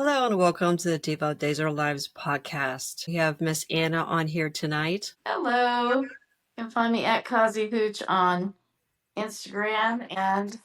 Hello and welcome to the Diva of Lives podcast. We have Miss Anna on here tonight. Hello. You can find me at Kazi Hooch on Instagram and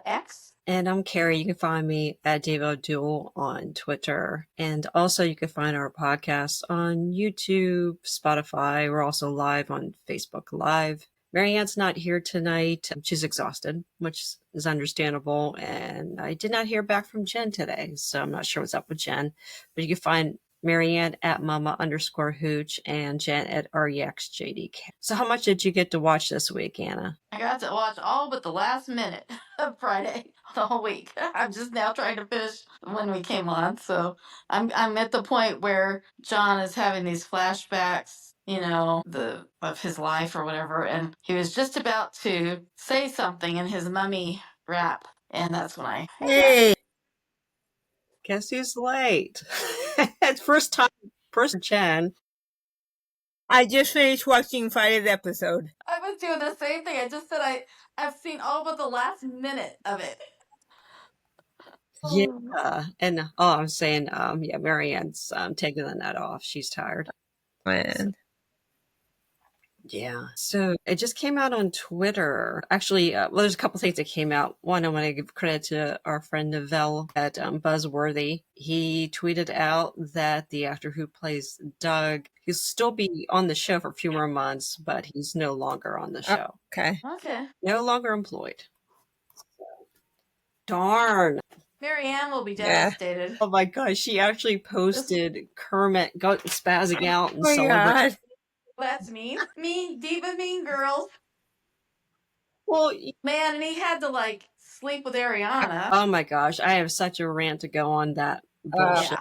X. And I'm Carrie. You can find me at Diva of DOOL on Twitter. And also you can find our podcast on YouTube, Spotify. We're also live on Facebook Live. Marianne's not here tonight. She's exhausted, which is understandable. And I did not hear back from Jenn today, so I'm not sure what's up with Jenn. But you can find Marianne at mama_hooch and Jenn at REXJDK. So how much did you get to watch this week, Anna? I got to watch all but the last minute of Friday the whole week. I'm just now trying to finish when we came on. So I'm at the point where John is having these flashbacks, of his life or whatever, and he was just about to say something in his mummy rap, and that's when I Guess who's late? It's first Jenn. I just finished watching Friday's episode. I was doing the same thing. I just said I've seen all but the last minute of it. Yeah, and I'm saying, Marianne's taking the night off. She's tired. Man. Yeah. So it just came out on Twitter. Actually, there's a couple things that came out. One, I want to give credit to our friend Novell at Buzzworthy. He tweeted out that the actor who plays Doug, he'll still be on the show for a few more months, but he's no longer on the show. Okay. No longer employed. Darn. Marianne will be devastated. Yeah. Oh my gosh, she actually posted Kermit spazzing out and celebrating. That's mean. Diva mean girls. Well, man, and he had to sleep with Arianna. Oh my gosh, I have such a rant to go on that bullshit.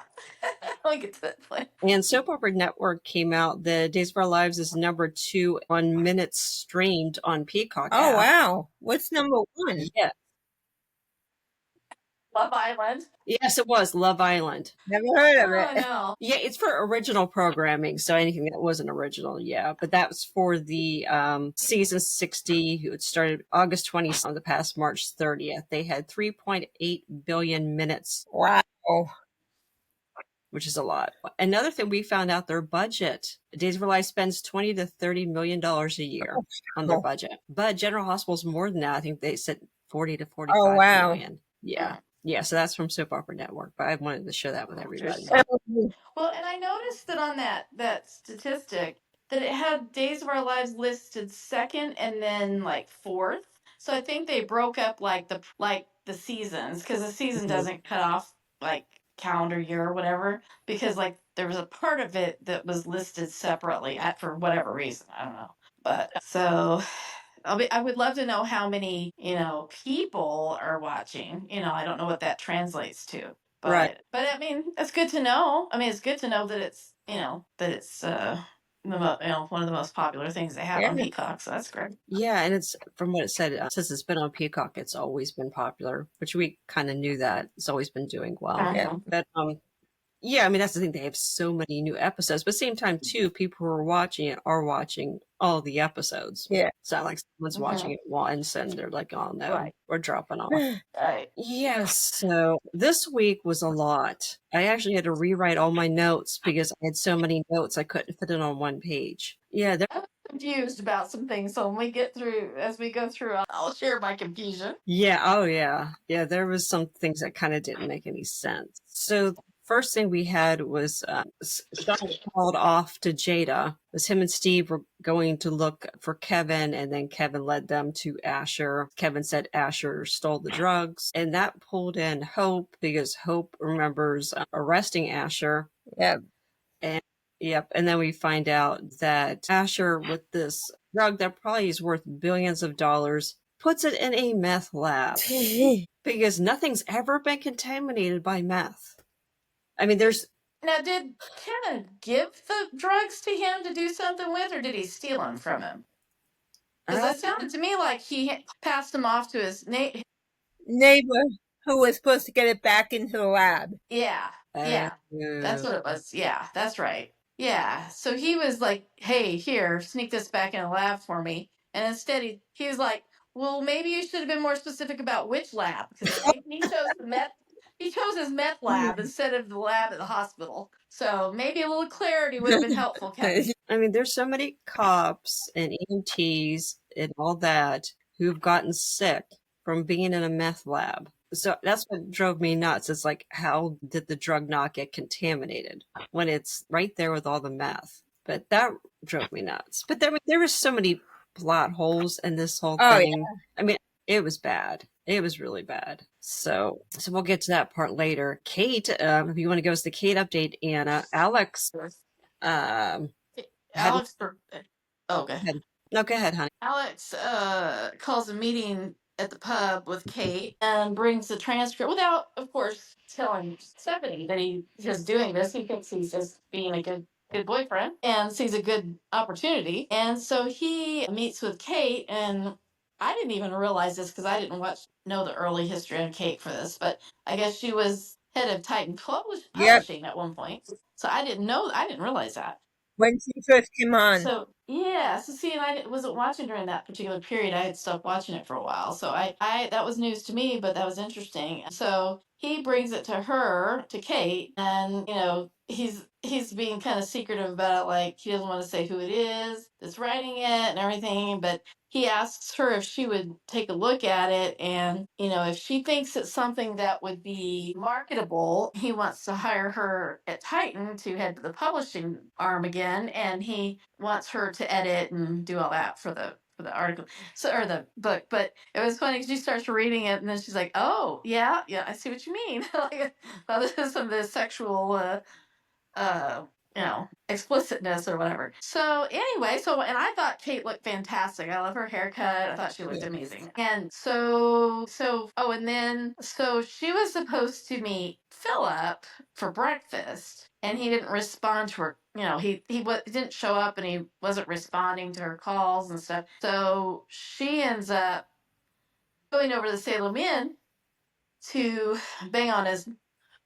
I'll get to that point. And Soap Opera Network came out. The Days of Our Lives is number 2 on minutes streamed on Peacock. Oh wow, what's number 1? Yeah. Love Island? Yes, it was Love Island. Never heard of it. No. Yeah, it's for original programming, so anything that wasn't original, yeah. But that was for the season 60. It started August 20th on the past March 30th. They had 3.8 billion minutes. Wow. Which is a lot. Another thing we found out, their budget. Days of Our Lives spends $20 to $30 million a year on their budget. But General Hospital's more than that. I think they said 40 to 45 million. Yeah. Yeah, so that's from Soap Opera Network, but I wanted to share that with everybody. Well, and I noticed that on that statistic that it had Days of Our Lives listed second and then fourth. So I think they broke up the seasons, because the season doesn't cut off calendar year or whatever, because there was a part of it that was listed separately for whatever reason. I don't know. But so I would love to know how many, people are watching. I don't know what that translates to. But, right. But I mean, it's good to know. I mean, it's good to know that it's, one of the most popular things they have on Peacock. So that's great. Yeah, and it's from what it said, since it's been on Peacock, it's always been popular, which we kind of knew that it's always been doing well. Uh-huh. But yeah, I mean, that's the thing. They have so many new episodes, but at the same time, too, people who are watching it are watching all the episodes. Yeah. It's not like someone's watching it once and they're like, oh, no, we're dropping off. Right. Yes. So this week was a lot. I actually had to rewrite all my notes because I had so many notes I couldn't fit it on one page. Yeah. I'm confused about some things. So as we go through, I'll share my confusion. Yeah. Oh, yeah. Yeah. There was some things that kind of didn't make any sense. So first thing we had was Shawn called off to Jada. It was him and Steve were going to look for Kevin, and then Kevin led them to Asher. Kevin said Asher stole the drugs, and that pulled in Hope because Hope remembers arresting Asher. Yep. And then we find out that Asher, with this drug that probably is worth billions of dollars, puts it in a meth lab because nothing's ever been contaminated by meth. I mean, Now, did Kevin give the drugs to him to do something with, or did he steal them from him? Because it sounded to me like he passed them off to his neighbor who was supposed to get it back into the lab. Yeah. That's what it was. Yeah, that's right. Yeah. So he was like, hey, here, sneak this back in the lab for me. And instead he was like, well, maybe you should have been more specific about which lab. Because he chose the meth He chose his meth lab instead of the lab at the hospital. So maybe a little clarity would have been helpful, Kevin. I mean, there's so many cops and EMTs and all that who've gotten sick from being in a meth lab. So that's what drove me nuts. It's like, how did the drug not get contaminated when it's right there with all the meth? But that drove me nuts. But there were so many plot holes in this whole thing. Yeah. I mean, it was bad. It was really bad. So we'll get to that part later. Kate, if you want to give us the Kate update, Anna, Alex, Alex, okay. No, go ahead, honey. Alex calls a meeting at the pub with Kate and brings the transcript without, of course, telling Stephanie that he is doing this. He thinks he's just being a good boyfriend and sees a good opportunity. And so he meets with Kate, and I didn't even realize this because I didn't know the early history of Kate for this, but I guess she was head of Titan Publishing at one point. So I didn't realize that. When she first came on. So yeah, so see, and I wasn't watching during that particular period. I had stopped watching it for a while, so I that was news to me, but that was interesting. So he brings it to her, to Kate, and he's being kind of secretive about it, like he doesn't want to say who it is that's writing it and everything, but he asks her if she would take a look at it, and if she thinks it's something that would be marketable, he wants to hire her at Titan to head to the publishing arm again, and he wants her to edit and do all that for the article, or the book. But it was funny because she starts reading it, and then she's like, "Oh, yeah, I see what you mean." Like, well, this is some of the sexual explicitness or whatever. So anyway, and I thought Kate looked fantastic. I love her haircut. I thought she looked amazing. And so she was supposed to meet Philip for breakfast, and he didn't respond to her. He didn't show up, and he wasn't responding to her calls and stuff. So she ends up going over to the Salem Inn to bang on his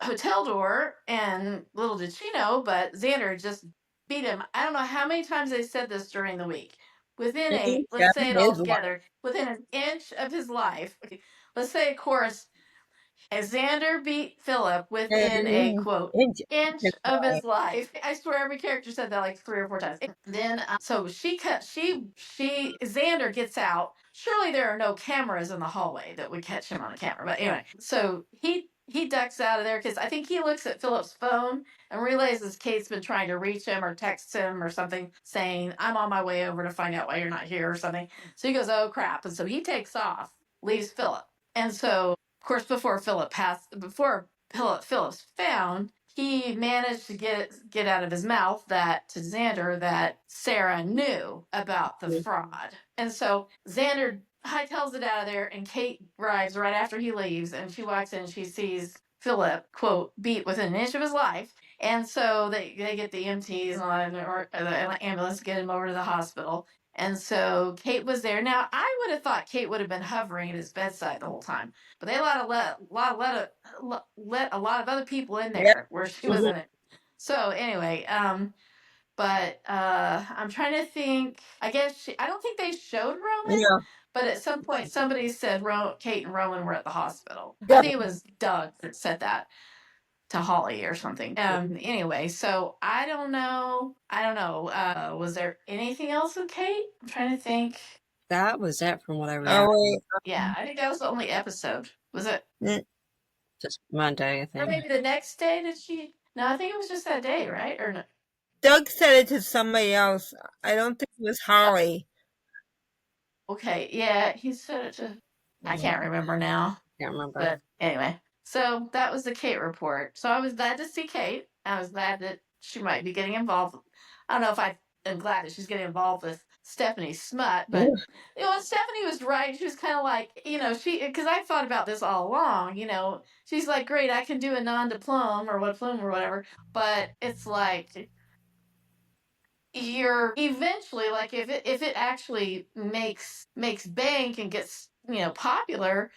hotel door, and little did she know, but Xander just beat him. I don't know how many times they said this during the week. Let's say it all together, within an inch of his life. Let's say, of course, Xander beat Philip within a quote inch of his life. I swear every character said that like 3 or 4 times. Then so Xander gets out. Surely there are no cameras in the hallway that would catch him on a camera. But anyway, so he ducks out of there because I think he looks at Philip's phone and realizes Kate's been trying to reach him or text him or something, saying, "I'm on my way over to find out why you're not here," or something. So he goes, "Oh crap." And so he takes off, leaves Philip. And so of course, before Philip's found, he managed to get out of his mouth to Xander that Sarah knew about the fraud. And so Xander hightails it out of there, and Kate arrives right after he leaves, and she walks in and she sees Philip, quote, beat within an inch of his life. And so they get the EMTs or the ambulance to get him over to the hospital. And so Kate was there. Now, I would have thought Kate would have been hovering at his bedside the whole time, but they let a lot of other people in there where she was in it. So anyway, but I'm trying to think. I guess I don't think they showed Roman, but at some point somebody said Kate and Roman were at the hospital. I think it was Doug that said that to Holly or something. Anyway, so I don't know. Was there anything else with Kate? I'm trying to think. That was it from what I read. Yeah, I think that was the only episode. Was it? Just Monday, I think. Or maybe the next day did she? No, I think it was just that day, right? Or no? Doug said it to somebody else. I don't think it was Holly. Okay, yeah, he said it to... I can't remember now. Can't remember. But anyway, so that was the Kate report. So I was glad to see Kate. I was glad that she might be getting involved. I don't know if I am glad that she's getting involved with Stephanie's smut, but Stephanie was right. She was kind of like, because I thought about this all along, she's like, great, I can do a non-diplome or whatever, but it's like, you're eventually, like, if it actually makes bank and gets popular,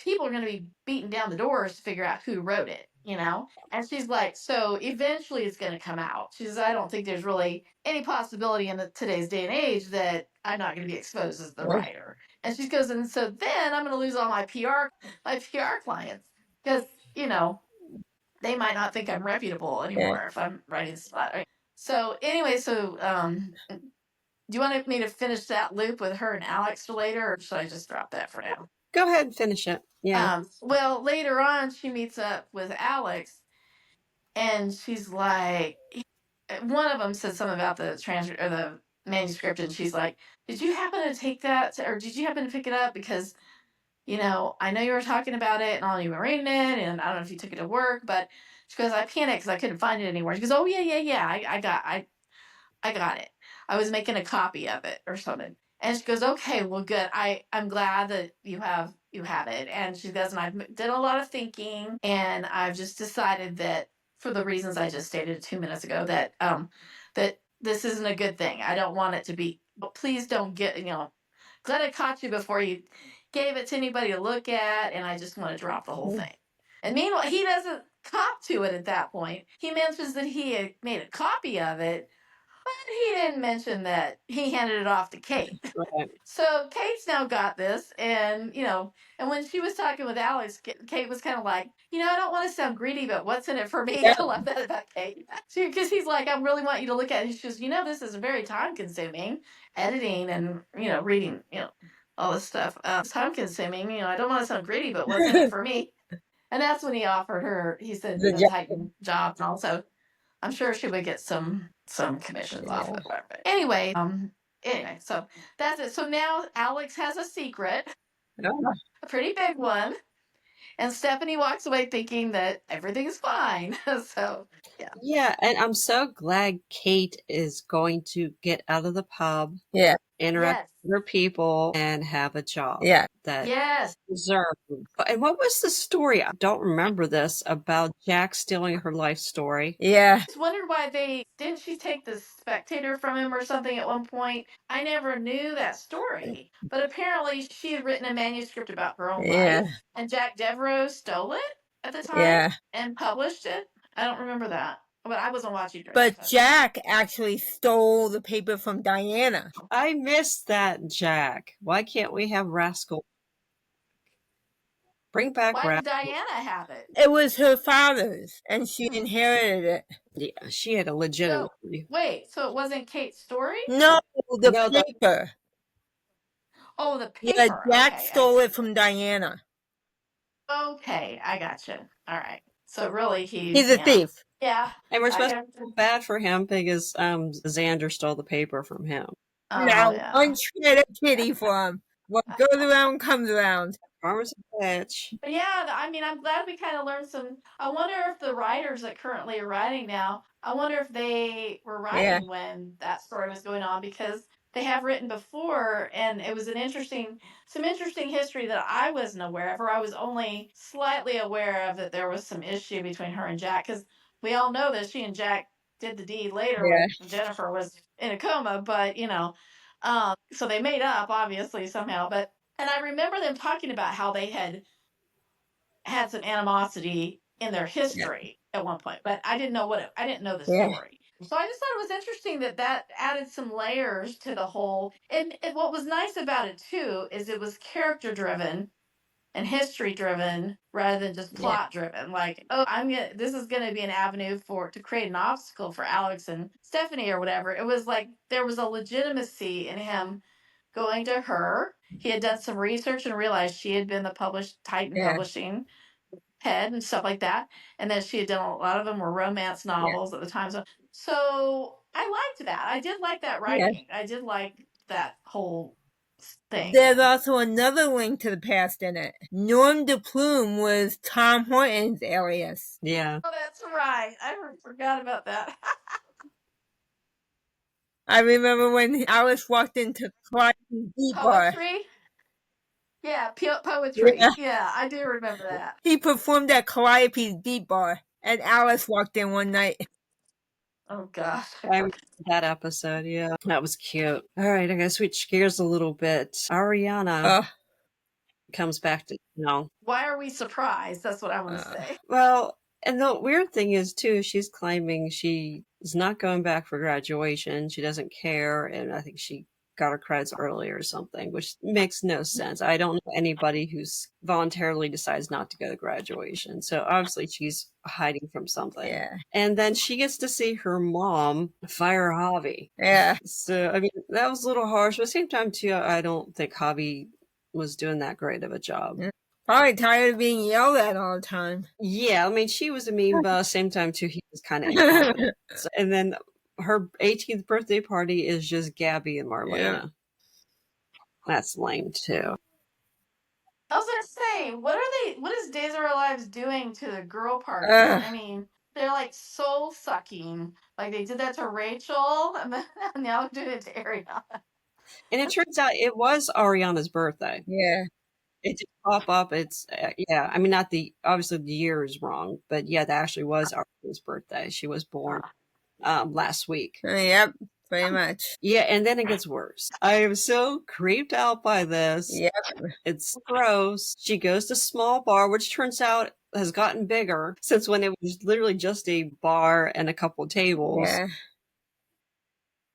people are going to be beating down the doors to figure out who wrote it, and she's like, so eventually it's going to come out. She says, I don't think there's really any possibility in today's day and age that I'm not going to be exposed as the writer. And she goes, and so then I'm going to lose all my PR clients, because you know, they might not think I'm reputable anymore if I'm writing spot. Right? So anyway, do you want me to finish that loop with her and Alex later, or should I just drop that for now? Go ahead and finish it. Yeah. Well, later on, she meets up with Alex, and she's like, one of them said something about the transcript or the manuscript, and she's like, "Did you happen to take that, or did you happen to pick it up? Because I know you were talking about it and all you were reading it, and I don't know if you took it to work, but." She goes, "I panicked because I couldn't find it anywhere." She goes, "Oh yeah. I got it. I was making a copy of it or something." And she goes, "Okay, well, good. I'm glad that you have it." And she goes, "And I've did a lot of thinking, and I've just decided that for the reasons I just stated 2 minutes ago, that this isn't a good thing. I don't want it to be. But please don't get glad I caught you before you gave it to anybody to look at, and I just want to drop the whole thing." And meanwhile, he doesn't cop to it at that point. He mentions that he had made a copy of it, but he didn't mention that he handed it off to Kate. Right. So Kate's now got this, and and when she was talking with Alex, Kate was kind of like, "I don't want to sound greedy, but what's in it for me?" Yeah. I love that about Kate. Because he's like, "I really want you to look at it." She goes, "This is very time consuming, editing and reading, all this stuff. It's time consuming. I don't want to sound greedy, but what's in it for me?" And that's when he offered her. He said The the Titan job, and also I'm sure she would get some commissions off of it. Anyway, so that's it. So now Alex has a secret, a pretty big one, and Stephanie walks away thinking that everything's fine. So yeah. Yeah, and I'm so glad Kate is going to get out of the pub, Yeah. interact with her people, and have a job. Yeah. That Yes. deserved. And what was the story? I don't remember this about Jack stealing her life story. Yeah. I just wondered why didn't she take the spectator from him or something at one point? I never knew that story, but apparently she had written a manuscript about her own life, and Jack Devereaux stole it at the time and published it. I don't remember that, but I wasn't watching during that But time. Jack actually stole the paper from Diana. I missed that, Jack. Why can't we have Rascal? Bring back Why did Rascal. Diana have it? It was her father's, and she inherited it. Yeah, she had a legitimate. Wait, so it wasn't Kate's story? No, the No, paper. Oh, the Yeah, paper. Jack Okay, stole it from Diana. Okay, I gotcha. All right. So really, He's a thief. Yeah. And we're supposed to feel bad for him because Xander stole the paper from him. Oh, Now, yeah. one shred of pity for him. What goes around comes around. Farmer's a bitch. But yeah, I mean, I'm glad we kind of learned some. I wonder if the writers that currently are writing now, I wonder if they were writing when that story was going on, because they have written before, and it was some interesting history that I wasn't aware of, or I was only slightly aware of, that there was some issue between her and Jack, because we all know that she and Jack did the deed later when Jennifer was in a coma, but so they made up obviously somehow, and I remember them talking about how they had some animosity in their history at one point, but I didn't know I didn't know the story. So I just thought it was interesting that added some layers to the whole. And what was nice about it too is it was character driven and history driven rather than just plot driven. Like, oh, this is gonna be an avenue to create an obstacle for Alex and Stephanie or whatever. It was like there was a legitimacy in him going to her. He had done some research and realized she had been the Titan publishing head and stuff like that, and that she had done a lot of them were romance novels at the time. So I liked that. I did like that writing. I did like that whole thing. There's also another link to the past in it. Norm de Plume was Tom Horton's alias. Yeah. Oh, that's right. I forgot about that. I remember when Alice walked into Calliope's beat bar. Poetry? Yeah, poetry. Yeah, I do remember that. He performed at Calliope's beat bar, and Alice walked in one night. Oh, gosh. I remember that episode, yeah. That was cute. All right, I gotta switch gears a little bit. Arianna comes back to, Why are we surprised? That's what I want to say. Well, and the weird thing is, too, she's claiming she is not going back for graduation. She doesn't care, and I think she got her credits early or something, which makes no sense. I don't know anybody who's voluntarily decides not to go to graduation. So obviously she's hiding from something. Yeah. And then she gets to see her mom fire Javi. Yeah. So, I mean, that was a little harsh. But at the same time, too, I don't think Javi was doing that great of a job. Probably tired of being yelled at all the time. Yeah, I mean, she was a mean, but at the same time, too, he was kind of incompetent. And then her 18th birthday party is just Gabi and Marlena. Yeah. That's lame, too. I was gonna say, what is Days of Our Lives doing to the girl party? Ugh. I mean, they're like soul sucking. Like they did that to Rachel, and then now they're doing it to Arianna. And it turns out it was Arianna's birthday. Yeah. It just pop up. It's, yeah, I mean, not the, obviously the year is wrong, but yeah, that actually was Arianna's birthday. She was born last week. Yep. Pretty much. Yeah, and then it gets worse. I am so creeped out by this. Yep. It's gross. She goes to small bar, which turns out has gotten bigger since when it was literally just a bar and a couple tables. Yeah.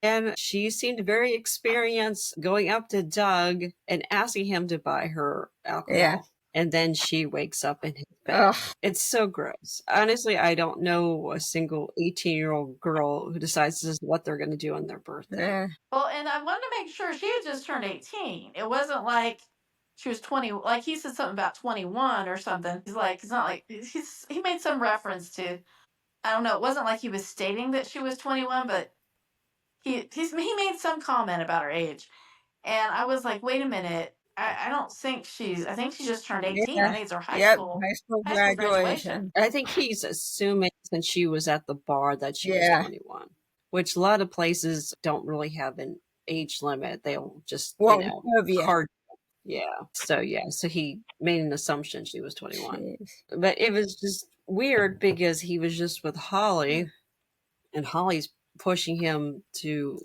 And she seemed very experienced going up to Doug and asking him to buy her alcohol. Yeah. And then she wakes up in his bed. Ugh. It's so gross. Honestly, I don't know a single 18-year-old girl who decides this is what they're going to do on their birthday. Yeah. Well, and I wanted to make sure she had just turned 18. It wasn't like she was 20. Like he said something about 21 or something. He's like, it's not like he made some reference to. I don't know. It wasn't like he was stating that she was 21, but he made some comment about her age, and I was like, wait a minute. I don't think I think she just turned 18. Yeah. I think it's her high Yep. school Graduation. I think he's assuming since she was at the bar that she Yeah. was 21, which a lot of places don't really have an age limit. They'll just, Well, you know, yeah. card. Yeah. So he made an assumption she was 21. Jeez. But it was just weird because he was just with Holly, and Holly's pushing him to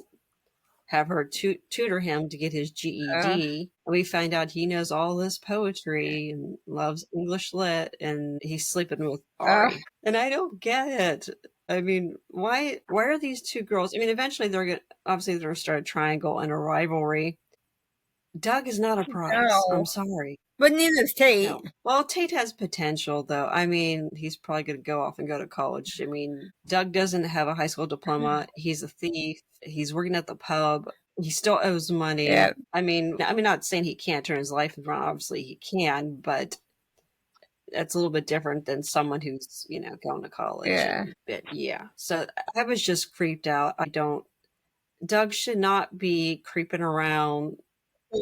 have her tutor him to get his GED. And we find out he knows all this poetry and loves English lit, and he's sleeping with Ari. And I don't get it. I mean, why are these two girls? I mean, eventually they're gonna start a triangle and a rivalry. Doug is not a prize. No. I'm sorry. But neither is Tate. No. Well, Tate has potential, though. I mean, he's probably going to go off and go to college. I mean, Doug doesn't have a high school diploma. He's a thief. He's working at the pub. He still owes money. Yep. I mean, I'm not saying he can't turn his life around. Obviously, he can, but that's a little bit different than someone who's, you know, going to college. Yeah. Yeah. So I was just creeped out. Doug should not be creeping around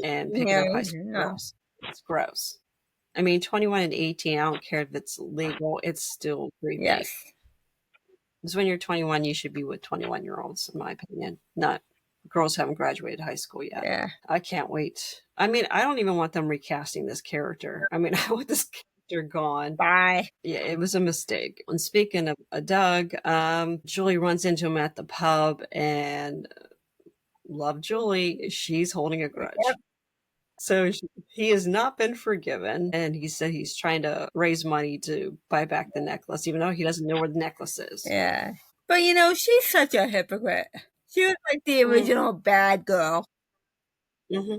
and picking up high school girls. It's gross. I mean, 21 and 18, I don't care if it's legal, it's still creepy. Yes. Because when you're 21, you should be with 21-year-olds, in my opinion. Not girls haven't graduated high school yet. Yeah. I can't wait. I mean, I don't even want them recasting this character. I mean, I want this character gone. Bye. Yeah, it was a mistake. And speaking of Doug, Julie runs into him at the pub, and love Julie, she's holding a grudge. Yep. So he has not been forgiven, and he said he's trying to raise money to buy back the necklace, even though he doesn't know where the necklace is. Yeah. But, you know, she's such a hypocrite. She was like the original bad girl. Mm-hmm.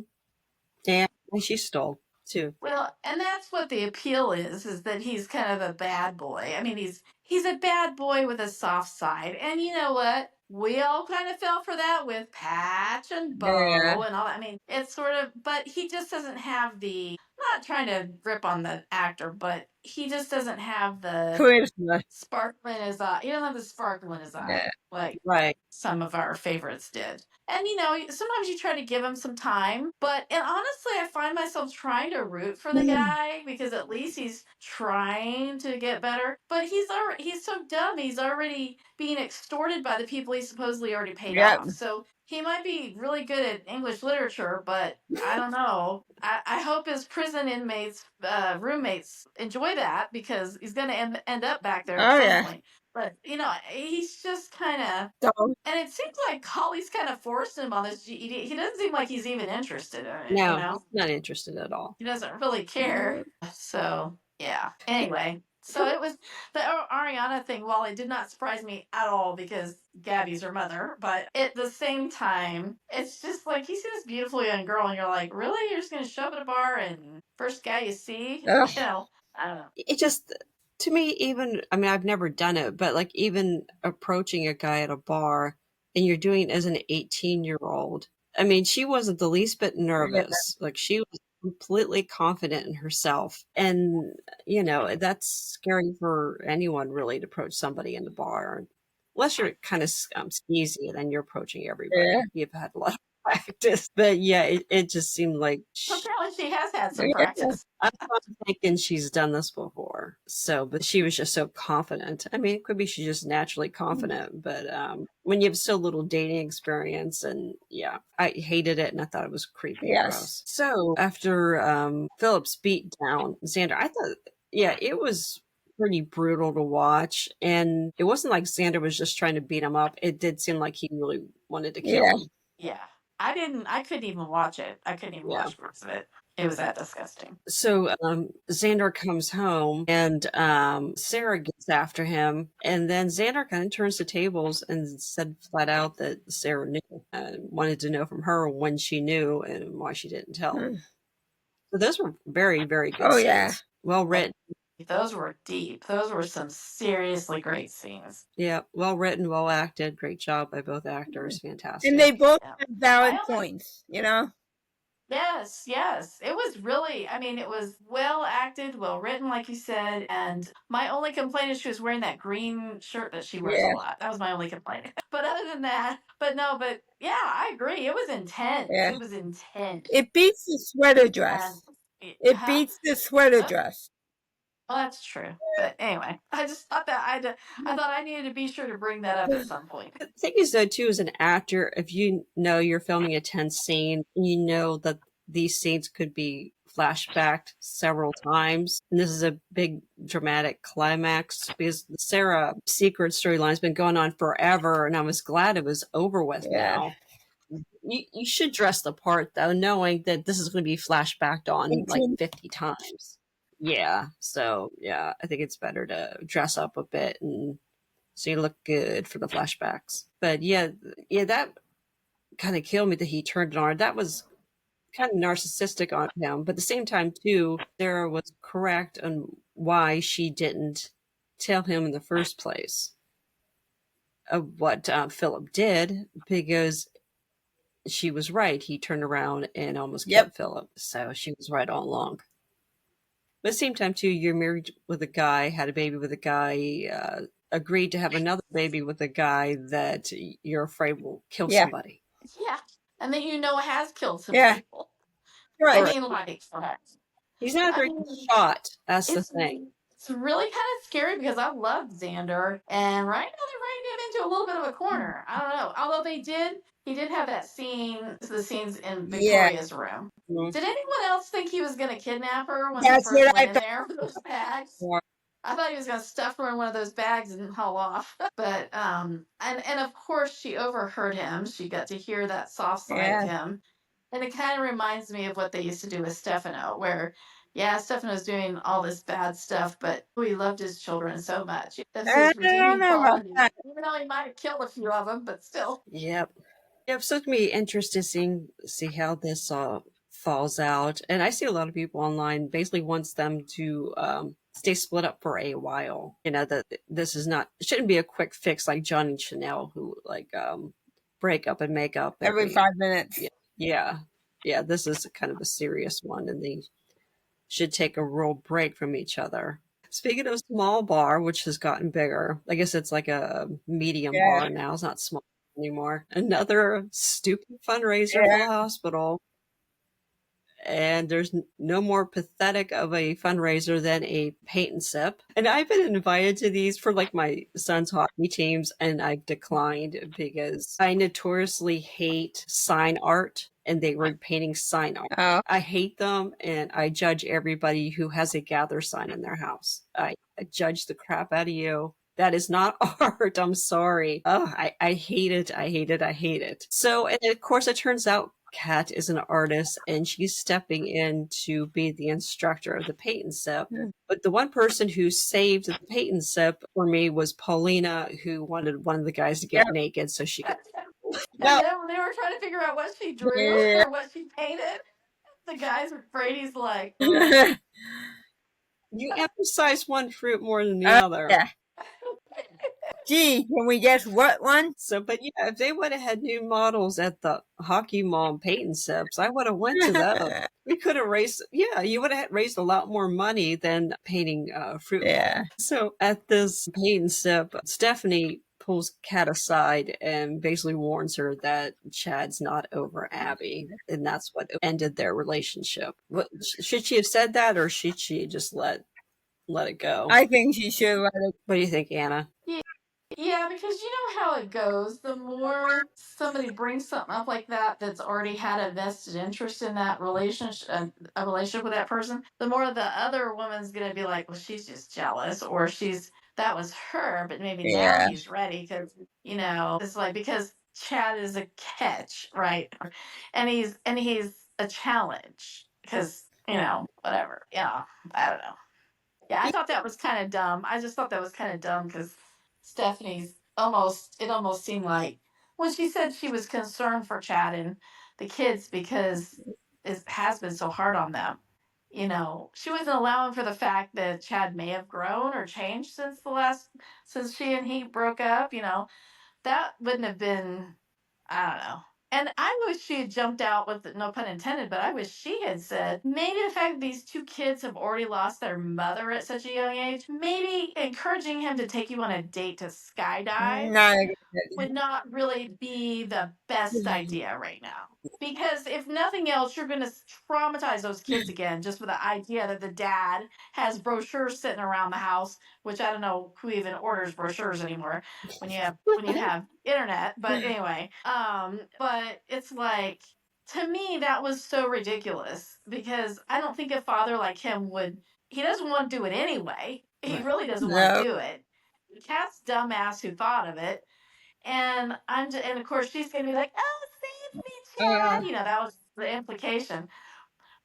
Yeah, and she stole, too. Well, and that's what the appeal is that he's kind of a bad boy. I mean, he's a bad boy with a soft side. And you know what? We all kind of fell for that with Patch and Bo and all that. I mean, it's sort of, but he just doesn't have the, I'm not trying to rip on the actor, but he just doesn't have the charisma, sparkle in his eye. He doesn't have the sparkle in his eye like some of our favorites did. And you know, sometimes you try to give him some time, and honestly, I find myself trying to root for the guy because at least he's trying to get better. But he's so dumb. He's already being extorted by the people he supposedly already paid off. So he might be really good at English literature, but I don't know. I hope his prison inmates, roommates enjoy that because he's going to end up back there at some point. But, you know, he's just kind of... And it seems like Holly's kind of forced him on this GED. He doesn't seem like he's even interested in it. No, you know? he's not interested at all. He doesn't really care. So, yeah. Anyway. So it was the Arianna thing. While it did not surprise me at all because Gabi's her mother, but at the same time, it's just like you see this beautiful young girl, and you're like, really? You're just gonna show up at a bar and first guy you see? Ugh. You know, I don't know. It just, to me, even, I mean, I've never done it, but like even approaching a guy at a bar and you're doing it as an 18-year-old, I mean, she wasn't the least bit nervous. Like she was completely confident in herself. And, you know, that's scary for anyone really to approach somebody in the bar. Unless you're kind of skeezy and then you're approaching everybody. Yeah. You've had a lot of practice. But yeah, it just seemed like So apparently she has had some Yeah. practice. I'm not thinking she's done this before. So, but she was just so confident. I mean, it could be she's just naturally confident, but when you have so little dating experience, and yeah, I hated it and I thought it was creepy and Yes. gross. So after Philip's beat down Xander, I thought, yeah, it was pretty brutal to watch. And it wasn't like Xander was just trying to beat him up. It did seem like he really wanted to kill Yeah. him. Yeah. I couldn't even watch it. I couldn't even Yeah. watch parts of it. It was that disgusting. So Xander comes home and Ciara gets after him, and then Xander kind of turns the tables and said flat out that Ciara knew and wanted to know from her when she knew and why she didn't tell him. So those were very, very good Oh, scenes. yeah. Well written. Those were deep. Those were some seriously great scenes. Yeah, well written, well acted. Great job by both actors. Fantastic. And they both Yeah. have valid I only- points, you know? Yes, yes. It was really, I mean, it was well acted, well written, like you said. And my only complaint is she was wearing that green shirt that she wears Yeah. a lot. That was my only complaint. But other than that, but yeah, I agree. It was intense. Yeah. It was intense. It beats the sweater dress. And It huh? beats the sweater dress. Well, that's true. But anyway, I just thought that I thought I needed to be sure to bring that up at some point. The thing is, though, too, as an actor, if you know you're filming a tense scene, you know that these scenes could be flashbacked several times. And this is a big dramatic climax because the Ciara secret storyline has been going on forever, and I was glad it was over with now. You should dress the part, though, knowing that this is going to be flashbacked on like 50 times. Yeah, so yeah, I think it's better to dress up a bit and so you look good for the flashbacks. But yeah, that kind of killed me that he turned it on her. That was kind of narcissistic on him. But at the same time, too, Ciara was correct on why she didn't tell him in the first place of what Philip did, because she was right. He turned around and almost killed Philip. So she was right all along. But at the same time, too, you're married with a guy, had a baby with a guy, agreed to have another baby with a guy that you're afraid will kill somebody. Yeah. And that has killed some people. Right. I mean, like, he's not very shot. That's the thing. It's really kind of scary because I loved Xander, and right now they're writing him into a little bit of a corner. I don't know. Although he did have that scene, the scenes in Victoria's room. Mm-hmm. Did anyone else think he was going to kidnap her when he first went in there with those bags? Yeah. I thought he was going to stuff her in one of those bags and haul off. But, and of course she overheard him. She got to hear that soft side of him. And it kind of reminds me of what they used to do with Stefano, where, Stefano's doing all this bad stuff, but he loved his children so much. That's his redeeming quality. Even though he might have killed a few of them, but still. Yep. Yep, so it's going to be interesting to see how this falls out. And I see a lot of people online basically wants them to stay split up for a while. You know, that this is not, it shouldn't be a quick fix like John and Chanel, who like break up and make up every 5 minutes. Yeah, this is kind of a serious one, and they should take a real break from each other. Speaking of small bar, which has gotten bigger, I guess it's like a medium bar now. It's not small anymore. Another stupid fundraiser for the hospital. And there's no more pathetic of a fundraiser than a paint and sip. And I've been invited to these for like my son's hockey teams, and I've declined because I notoriously hate sign art, and they were painting sign art. Oh. I hate them, and I judge everybody who has a gather sign in their house. I judge the crap out of you. That is not art. I'm sorry. Oh, I hate it. I hate it. I hate it. So, and of course, it turns out Kat is an artist and she's stepping in to be the instructor of the paint and sip. But the one person who saved the paint and sip for me was Paulina, who wanted one of the guys to get naked so she could. And then when they were trying to figure out what she drew or what she painted, the guys with Brady's like, You emphasize one fruit more than the other. Yeah. Gee, can we guess what one? So, but yeah, if they would have had new models at the Hockey Mall paint and sips, I would have went to those. We could have raised, you would have raised a lot more money than painting fruit. Yeah. So at this paint and sip, Stephanie pulls Kat aside and basically warns her that Chad's not over Abby, and that's what ended their relationship. Should she have said that, or should she just let it go? I think she should let it. What do you think, Anna? Yeah, because you know how it goes. The more somebody brings something up like that that's already had a vested interest in that relationship, a relationship with that person, the more the other woman's going to be like, well, she's just jealous, or that was her, but maybe now he's ready because, it's like, because Chad is a catch, right? And he's a challenge because, whatever. Yeah, I don't know. Yeah, I thought that was kind of dumb. I just thought that was kind of dumb because Stephanie's it almost seemed like when she said she was concerned for Chad and the kids because it has been so hard on them. She wasn't allowing for the fact that Chad may have grown or changed since she and he broke up. That wouldn't have been, I don't know. And I wish she had jumped out with, no pun intended, but I wish she had said, maybe the fact that these two kids have already lost their mother at such a young age, maybe encouraging him to take you on a date to skydive would not really be the best idea right now. Because if nothing else, you're going to traumatize those kids again just with the idea that the dad has brochures sitting around the house, which I don't know who even orders brochures anymore when you have internet. But anyway, but it's like, to me, that was so ridiculous because I don't think a father like him he doesn't want to do it anyway. He really doesn't want to do it. Kat's dumbass who thought of it. And and of course she's gonna be like, "Oh, save me, Chad." That was the implication.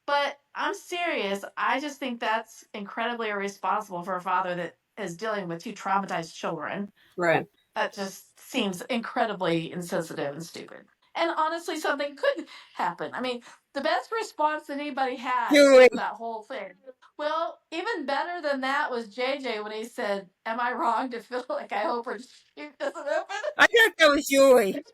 But I'm serious. I just think that's incredibly irresponsible for a father that is dealing with two traumatized children. Right. That just seems incredibly insensitive and stupid. And honestly, something could happen. I mean, the best response that anybody had to that whole thing. Well, even better than that was JJ when he said, "Am I wrong to feel like I hope her chute doesn't open?" I thought that was Julie.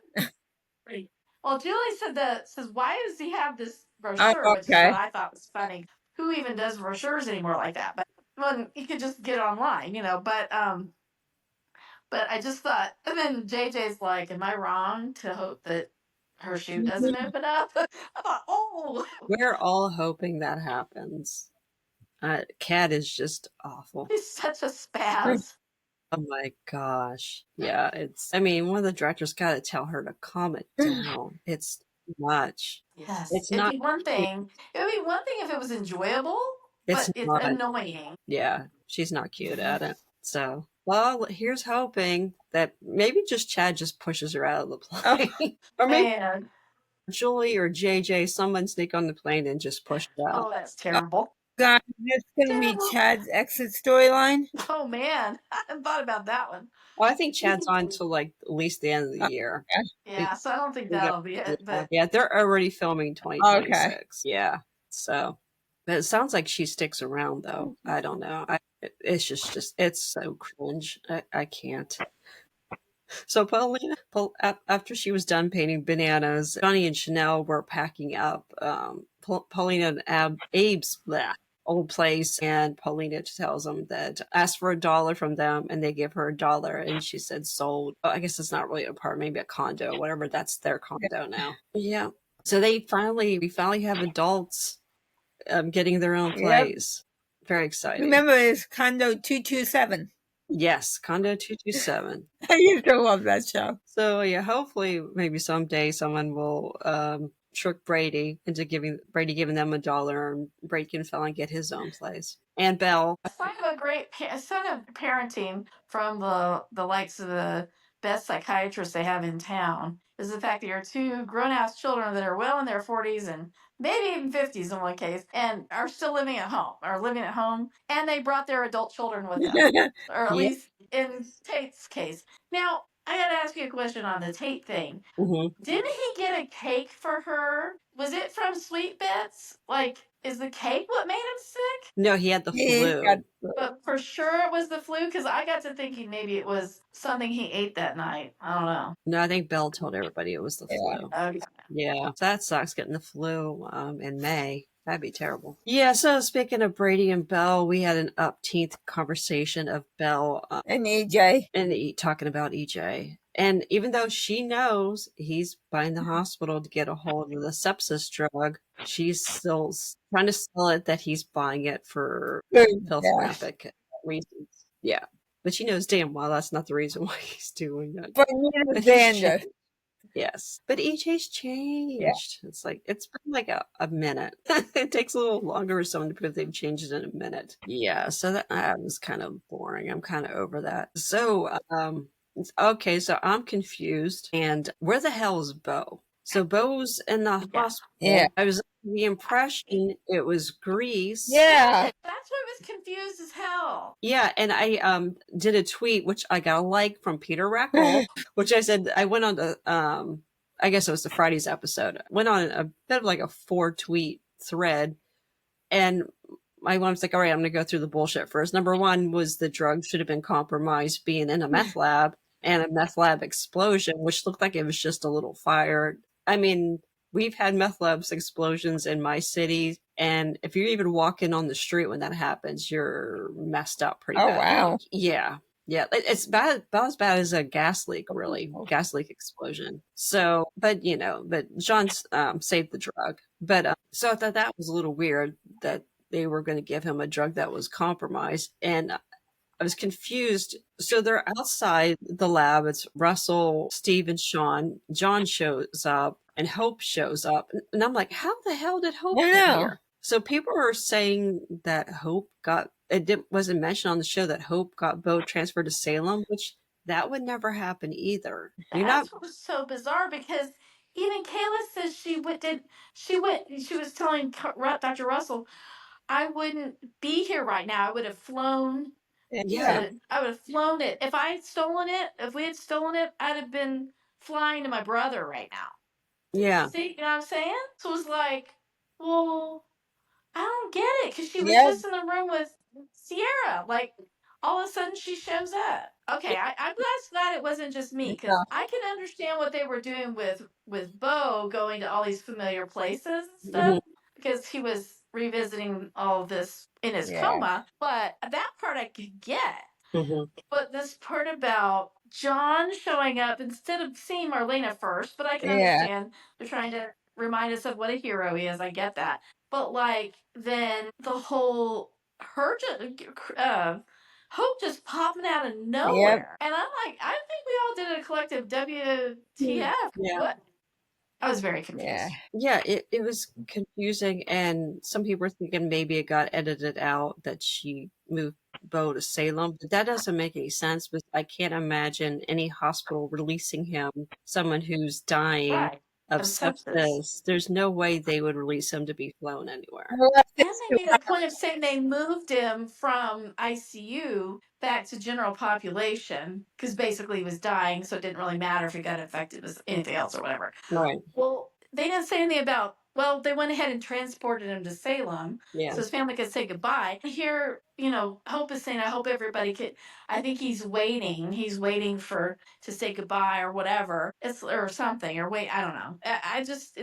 Well, Julie says, "Why does he have this brochure?" Which is what I thought was funny. Who even does brochures anymore like that? But when you could just get it online, But I just thought, and then JJ's like, "Am I wrong to hope that her chute doesn't open up?" I thought, oh, we're all hoping that happens. Kat is just awful. He's such a spaz. Oh my gosh. Yeah, one of the directors got to tell her to calm it down. It's too much. Yes. It'd be one thing. It would be one thing if it was enjoyable, but it's annoying. Yeah, she's not cute at it. So, well, here's hoping that maybe just Chad just pushes her out of the plane. Or maybe Julie or JJ, someone sneak on the plane and just push it out. Oh, that's terrible. God, that's going to be Chad's exit storyline. Oh, man. I hadn't thought about that one. Well, I think Chad's on till at least the end of the year. Yeah, so I don't think that'll be it. But yeah, they're already filming 2026. Yeah, so but it sounds like she sticks around though. I don't know. It's just it's so cringe. I can't. So Paulina, after she was done painting bananas, Johnny and Chanel were packing up. Paulina and Abe's old place, and Paulina tells them that ask for $1 from them, and they give her $1, and she said sold. I guess it's not really an apartment, maybe a condo, whatever. That's their condo now. Yeah. So we finally have adults getting their own place. Yep. Very exciting. Remember, it's Condo 227. Yes, Condo 227. I used to love that show. So yeah, hopefully maybe someday someone will trick Brady into giving them $1 and Brady can finally get his own place. And Belle. A sign of a great parenting from the likes of the best psychiatrists they have in town is the fact that you're two grown-ass children that are well in their 40s and maybe even 50s in one case, and are still living at home, and they brought their adult children with them, or at Yeah. least in Tate's case. Now, I gotta ask you a question on the Tate thing. Didn't he get a cake for her? Was it from Sweet Bits? Like, is the cake what made him sick? No, he had the He's flu. got But for sure it was the flu, because I got to thinking maybe it was something he ate that night. I don't know. No, I think Belle told everybody it was the flu. Okay. Yeah, so that sucks, getting the flu in May. That'd be terrible. Yeah, so speaking of Brady and Belle, we had an upteenth conversation of Belle and EJ. and talking about EJ. And even though she knows he's buying the hospital to get a hold of the sepsis drug, she's still trying to sell it that he's buying it for philanthropic reasons. Yeah. But she knows damn well that's not the reason why he's doing it. But neither But Xander. Yes. But EJ's changed. Yeah. It's like, it's been like a minute. It takes a little longer for someone to prove they've changed in a minute. Yeah. So that was kind of boring. I'm kind of over that. So, okay. So I'm confused. And where the hell is Bo? So Bo's in the hospital. Yeah. I was under the impression it was Greece. Yeah. That's why I was confused as hell. Yeah, and I did a tweet which I got a like from Peter Reckell, which I said I went on the I guess it was the Friday's episode. Went on a bit of like a 4-tweet thread, and my one was like, all right, I'm gonna go through the bullshit first. Number one was the drug should have been compromised being in a meth lab and a meth lab explosion, which looked like it was just a little fire. I mean, we've had meth labs explosions in my city, and if you're even walking on the street when that happens, you're messed up pretty bad. Wow. Yeah. It's about as bad as a gas leak, really. Gas leak explosion. So, but John saved the drug. But so I thought that was a little weird that they were going to give him a drug that was compromised. And I was confused. So they're outside the lab. It's Russell, Steve, and Shawn. John shows up and Hope shows up. And I'm like, how the hell did Hope get here? So people are saying that Hope wasn't mentioned on the show that Hope got Bo transferred to Salem, which that would never happen either. That's what was so bizarre, because even Kayla says she was telling Dr. Russell, I wouldn't be here right now. I would have flown. Yeah. I would have flown it. If we had stolen it, I'd have been flying to my brother right now. Yeah. See, you know what I'm saying? So it was like, well, I don't get it, because she was just in the room with Ciara. Like, all of a sudden she shows up. Okay, I'm glad it wasn't just me, because I can understand what they were doing with Bo going to all these familiar places and stuff, because he was revisiting all of this in his coma. But that part I could get. But this part about John showing up instead of seeing Marlena first, but I can understand they're trying to remind us of what a hero he is. I get that. But like, then the whole Hope just popping out of nowhere. And I'm like, I think we all did a collective WTF. What? I was very confused. Yeah, it was confusing, and some people were thinking maybe it got edited out that she moved Bo to Salem, but that doesn't make any sense, because I can't imagine any hospital releasing him, someone who's dying of sepsis. There's no way they would release him to be flown anywhere. And they made a point of saying they moved him from ICU back to general population, because basically he was dying, so it didn't really matter if he got infected with anything else or whatever. Right. Well, they didn't say anything about, they went ahead and transported him to Salem, so his family could say goodbye. Here, Hope is saying, I hope everybody could, I think he's waiting to say goodbye or whatever, or something, or wait, I don't know.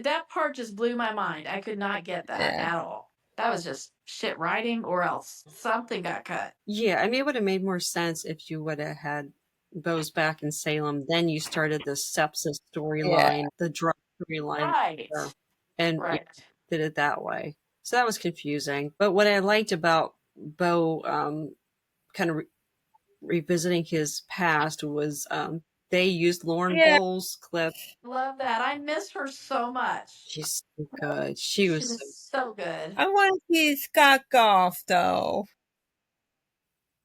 That part just blew my mind. I could not get that at all. That was just shit writing, or else something got cut. Yeah, I mean, it would have made more sense if you would have had Bo's back in Salem, then you started the sepsis storyline, the drug storyline, and did it that way. So that was confusing. But what I liked about Bo kind of revisiting his past was they used Lauren Boles' clip. Love that. I miss her so much. She's so good. She was so good. I want to see Scott Goff, though.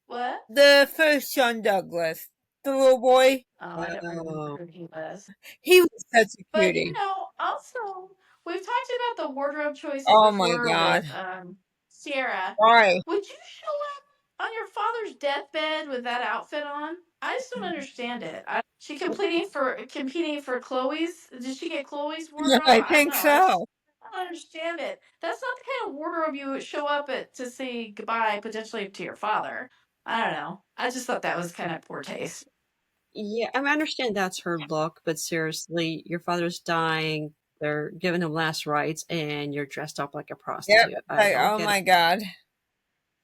What? The first Sean Douglas. The little boy. Oh, I don't remember Oh, who he was. He was such a But you cutie. know, also we've talked about the wardrobe choices Oh my before with god. Ciara. Why? Would you show up on your father's deathbed with that outfit on? I just don't understand it. She competing for Chloe's. Did she get Chloe's wardrobe? I I don't think know. so. I don't understand it. That's not the kind of wardrobe you would show up at to say goodbye potentially to your father. I don't know. I just thought that was kind of poor taste. yeah. I understand that's her look, but seriously, your father's dying. They're giving him last rites, and you're dressed up like a Yep. prostitute. I Like, don't oh get it. my god.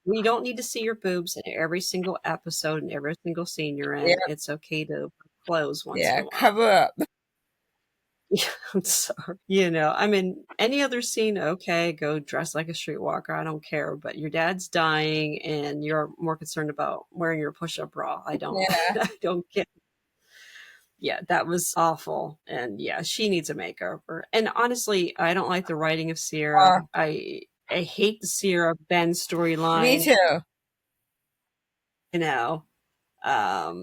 We don't need to see your boobs in every single episode and every single scene you're Yeah, in. It's okay to wear clothes once in yeah. a while. Cover up. Yeah, I'm sorry. I mean, any other scene, okay, go dress like a streetwalker. I don't care. But your dad's dying, and you're more concerned about wearing your push-up bra. I don't. Yeah. I don't get. Yeah, that was awful. And yeah, she needs a makeover. And honestly, I don't like the writing of Ciara. Uh, I hate the Ciara Ben me storyline. too. You know,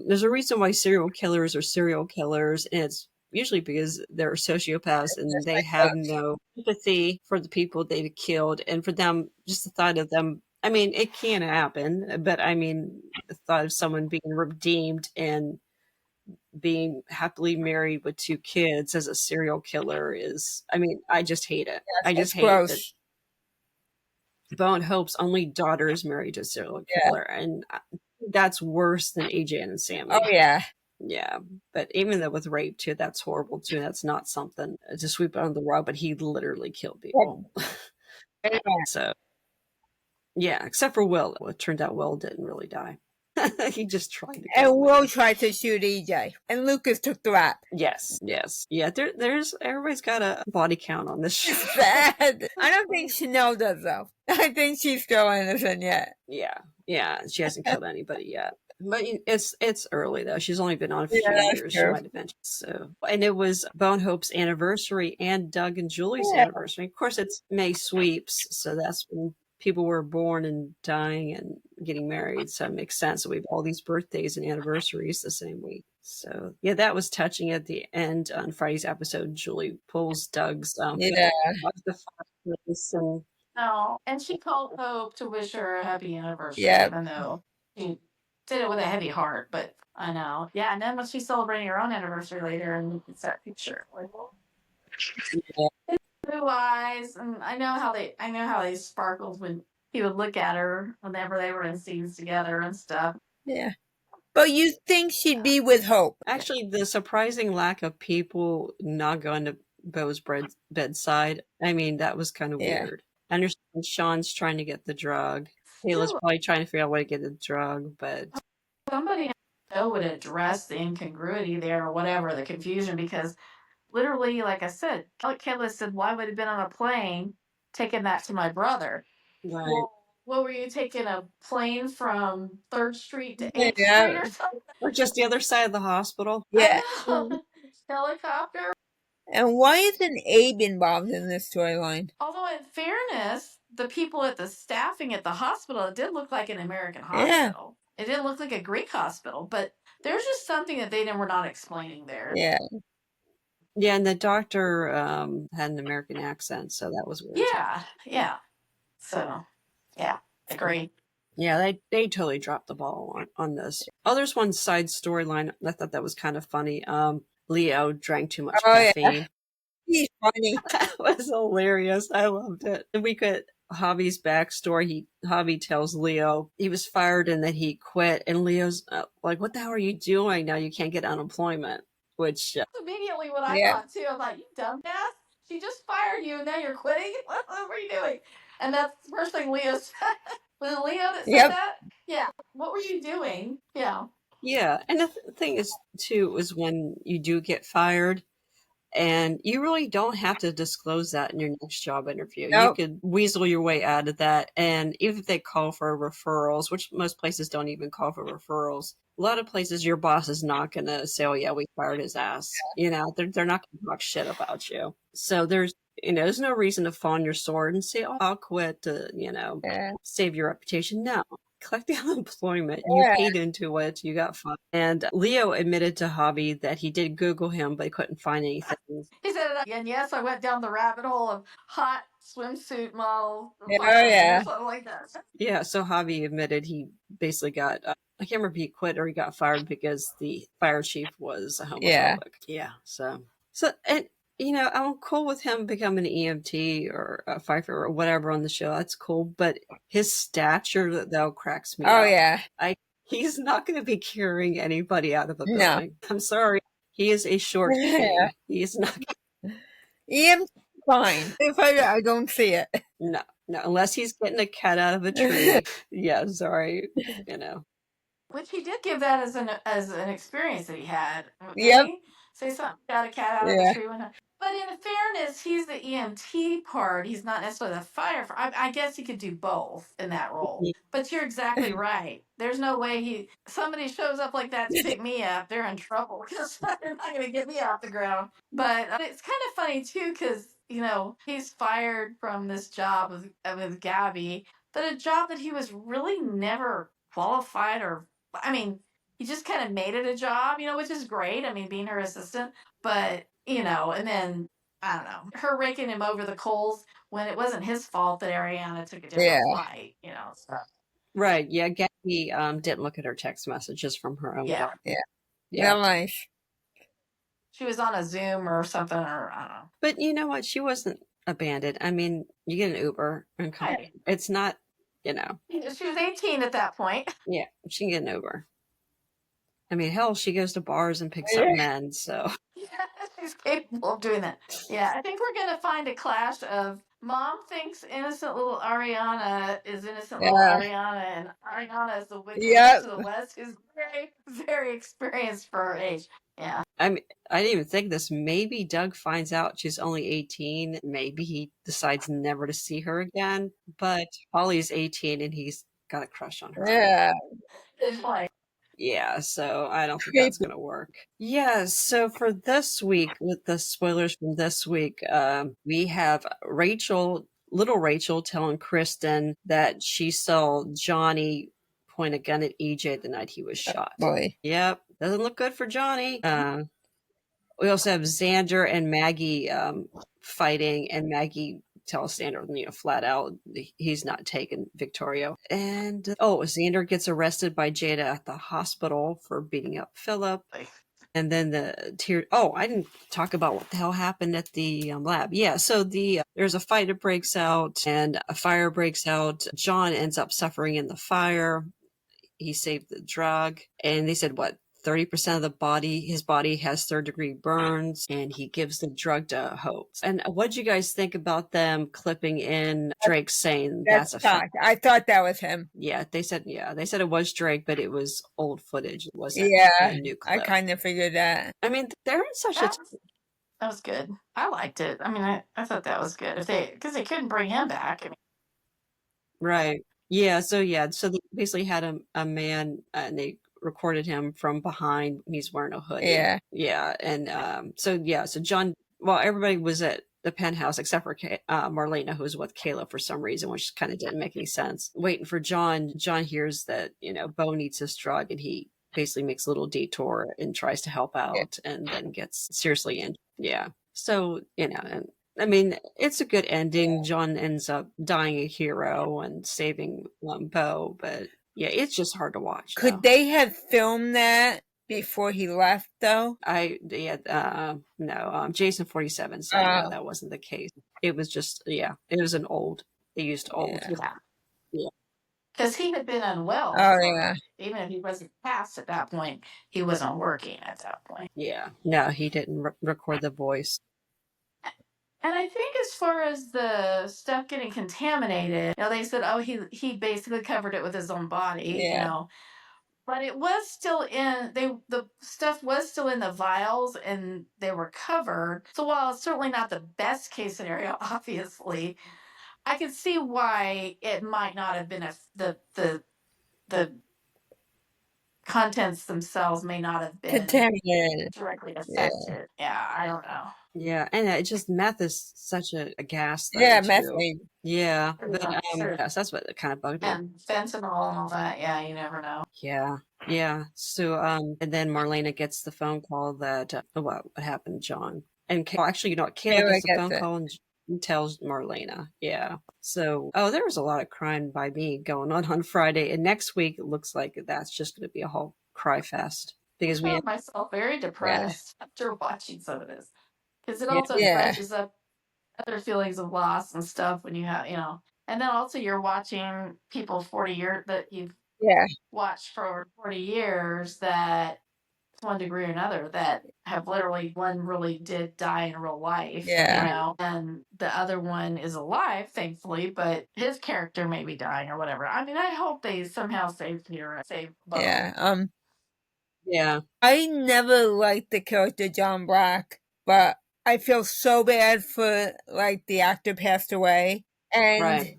there's a reason why serial killers are serial killers, and it's usually because they're sociopaths and Just they like have books. no empathy for the people they've killed. And for them, just the thought of them, I mean, it can happen, but I mean, the thought of someone being redeemed and being happily married with 2 kids as a serial killer is, I mean, I just hate it. I It's just hate that gross. Bo and Hope's only daughter is married to a serial Yeah. killer, and that's worse than AJ and Oh Sammy. yeah. Yeah, but even though with rape too, that's horrible too. That's not something to sweep under the rug, but he literally killed people. Yep. So yeah, except for Will. It turned out Will didn't really die. He just tried to kill And him, I Will guess. tried to shoot EJ, and Lucas took the rap. Yes, yes, yeah. There's everybody's got a body count on this show. It's bad. I don't think Chanel does though. I think she's still innocent yet. Yeah. She hasn't killed anybody yet. But it's early though. She's only been on a Yeah, few that's years. She true. might have been so. And it was Bone Hope's anniversary and Doug and Julie's Yeah. anniversary. Of course, it's May sweeps, so that's when people were born and dying and getting married. So it makes sense that we have all these birthdays and anniversaries the same week. So yeah, that was touching at the end on Friday's episode. Julie pulls Doug's Yeah. off the fireplace and No, and she called Hope to wish her a happy anniversary, Yep. even though she did it with a heavy heart. But I know, yeah. And then when she's celebrating her own anniversary later, and it's that picture, like, blue eyes, and I know how they sparkled when he would look at her whenever they were in scenes together and stuff. Yeah. But you think she'd be with Hope? actually, the surprising lack of people not going to Bo's bedside, I mean, that was kind of Yeah. weird. I understand Shawn's trying to get the drug. Kayla's Still, probably trying to figure out a way to get the drug, but somebody I know would address the incongruity there or whatever, the confusion, because literally, like I said, Kayla said, "Why would have been on a plane taking that to my brother?" right. Well, what were you taking a plane from 3rd Street to 8th Street Yeah. or something? Or just the other side of the hospital. Yeah. I know. Helicopter. And why isn't Abe involved in this storyline? Although, in fairness, the people at the staffing at the hospital, it did look like an American Yeah. hospital. It didn't look like a Greek hospital, but there's just something that they were not explaining there. Yeah. Yeah, and the doctor had an American accent, so that was weird. Too. Yeah. So, yeah, agree. Yeah, they totally dropped the ball on this. Oh, there's one side storyline. I thought that was kind of funny. Leo drank too much caffeine. Yeah. He's funny. That was hilarious. I loved it. And we get Javi's backstory. Javi tells Leo he was fired and that he quit. And Leo's like, what the hell are you doing? Now you can't get unemployment. Which, That's immediately what I thought too. I'm like, you dumbass. She just fired you and now you're quitting? What are you doing? And that's the first thing Leo said. Was it Leo that said that? Yeah. What were you doing? Yeah. yeah. And the thing is, too, is when you do get fired, and you really don't have to disclose that in your next job interview. Nope. You could weasel your way out of that. And even if they call for referrals, which most places don't even call for referrals, a lot of places your boss is not going to say, oh, yeah, we fired his ass. You know, they're not going to talk shit about you. So there's no reason to fall on your sword and say, oh, I'll quit to, save your reputation. No. collecting unemployment. Yeah. You paid into it. You got fined. And Leo admitted to Javi that he did Google him, but he couldn't find anything. He said, and yes, I went down the rabbit hole of hot swimsuit model Yeah, fundraiser or something like that. Yeah, so Javi admitted he basically got, I can't remember if he quit or he got fired because the fire chief was homophobic. Yeah, so, and, you know, I'm cool with him becoming an EMT or a firefighter or whatever on the show. That's cool, but his stature, though, cracks me up. yeah. He's not going to be carrying anybody out of a No. building. I'm sorry. He is a short king. He is not. EM fine. If I don't see it. No, unless he's getting a cat out of a tree. Yeah, sorry, you know. Which he did give that as an experience that he had. Yep. Did he say something about a cat out of the tree one time? But in fairness, he's the EMT part. He's not necessarily the firefighter. I guess he could do both in that role. But you're exactly right. There's no way somebody shows up like that to pick me up. They're in trouble because they're not going to get me off the ground. But it's kind of funny too because you know he's fired from this job with Gabi, but a job that he was really never qualified or. I mean, he just kind of made it a job, you know, which is great. I mean, being her assistant, but you know, and then I don't know, her raking him over the coals when it wasn't his fault that Arianna took a different flight, you know. So. Right. Yeah. Gabi didn't look at her text messages from her own phone. Yeah. Nice. She was on a Zoom or something, or I don't know. But you know what? She wasn't abandoned. I mean, you get an Uber and come. Right. It's not, you know. She was 18 at that point. Yeah, she can get an Uber. I mean, hell, she goes to bars and picks up men, so. Yeah, she's capable of doing that. Yeah, I think we're going to find a clash of Mom thinks innocent little Arianna is innocent little Arianna, and Arianna is the witch to the west, who's very, very experienced for her age. Yeah. I mean, I didn't even think this. Maybe Doug finds out she's only 18. Maybe he decides never to see her again. But Holly's 18 and he's got a crush on her. Yeah. It's like. Yeah, so I don't think that's going to work. Yeah, so for this week, with the spoilers from this week, we have little Rachel telling Kristen that she saw Johnny point a gun at EJ the night he was shot. Boy. Yep, doesn't look good for Johnny. We also have Xander and Maggie fighting, and Maggie tells Xander, you know, flat out he's not taking Victoria. And Xander gets arrested by Jada at the hospital for beating up Philip. And then I didn't talk about what the hell happened at the lab. Yeah, so there's a fight that breaks out and a fire breaks out. John ends up suffering in the fire. He saved the drug. And they said, 30% of his body has third-degree burns, and he gives the drug to Hope. And what did you guys think about them clipping in Drake saying that's a fact? I thought that was him. Yeah, they said it was Drake, but it was old footage. It wasn't a new clip. I kind of figured that. I mean, they're in such that was good. I liked it. I mean, I thought that was good. Because they couldn't bring him back. I mean. Right. Yeah. So they basically had a man, and they recorded him from behind. He's wearing a hoodie. Yeah. And so John, everybody was at the penthouse except for Marlena, who was with Kayla for some reason, which kind of didn't make any sense. Waiting for John hears that, you know, Bo needs his drug, and he basically makes a little detour and tries to help out, and then gets seriously injured. Yeah. So, you know, and I mean, it's a good ending. John ends up dying a hero and saving Bo, but yeah, it's just hard to watch. Could they have filmed that before he left, though? No. Jason 47 said no, that wasn't the case. It was just, it was they used old. Yeah. Because he had been unwell. Even if he wasn't passed at that point, he wasn't working at that point. Yeah. No, he didn't record the voice. And I think as far as the stuff getting contaminated, you know, they said, he basically covered it with his own body, you know. But it was still the stuff was still in the vials and they were covered. So while it's certainly not the best case scenario, obviously, I can see why it might not have been the contents themselves may not have been Contaminated. directly affected. Yeah, I don't know. Yeah, and it just meth is such a gas thing Yeah, too. methane. Yeah, Pretty but much. Sure. yes, that's what kind of bugged me. And fentanyl and all that. Yeah, you never know. Yeah. So and then Marlena gets the phone call that what happened, John? And actually, you know what? Kayla Kayla gets the gets phone it. call and tells Marlena. Yeah. So there was a lot of crying by me going on Friday, and next week it looks like that's just going to be a whole cry fest because I we found myself very Yeah. depressed after watching some of this because it yeah also Yeah. freshes up other feelings of loss and stuff when you have, and then also you're watching people 40 years that you've Yeah. watched for over 40 years that to one degree or another that have literally one really did die in real life, Yeah. and the other one is alive, thankfully, but his character may be dying or whatever. I mean, I hope they somehow save Ciara, save Bo. Yeah. yeah I never liked the character John Black, but I feel so bad for like the actor passed away, and right.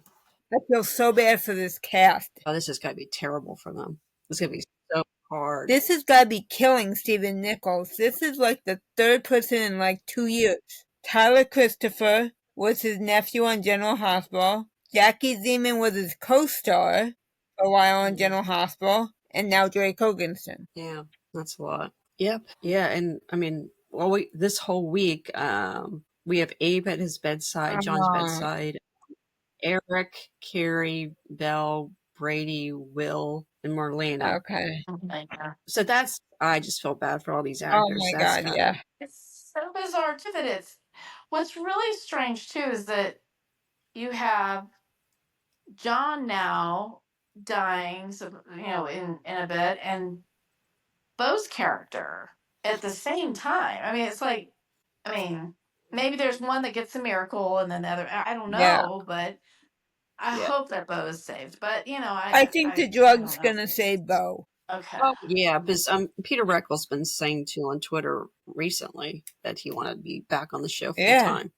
I feel so bad for this cast. Oh, this is going to be terrible for them. This is going to be so hard. This has got to be killing Stephen Nichols. This is like the third person in like 2 years. Tyler Christopher was his nephew on General Hospital. Jackie Zeman was his co-star for a while on General Hospital, and now Drake Hoganson. Yeah, that's a lot. Yep. Yeah, and I mean, well, this whole week, we have Abe at his bedside, John's bedside, Eric, Carrie, Belle, Brady, Will, and Marlena. Okay. So I just feel bad for all these Oh actors. my That's God, gotta yeah. It's so bizarre too that it's what's really strange too is that you have John now dying, so in a bed, and Bo's character at the same time. I mean, it's like, maybe there's one that gets a miracle and then the other. I don't Yeah. know, but I Yeah. hope that Bo is saved. But I think the drug's gonna save Bo. Okay. Well, yeah, because Peter Reckell's been saying too on Twitter recently that he wanted to be back on the show full Yeah. time.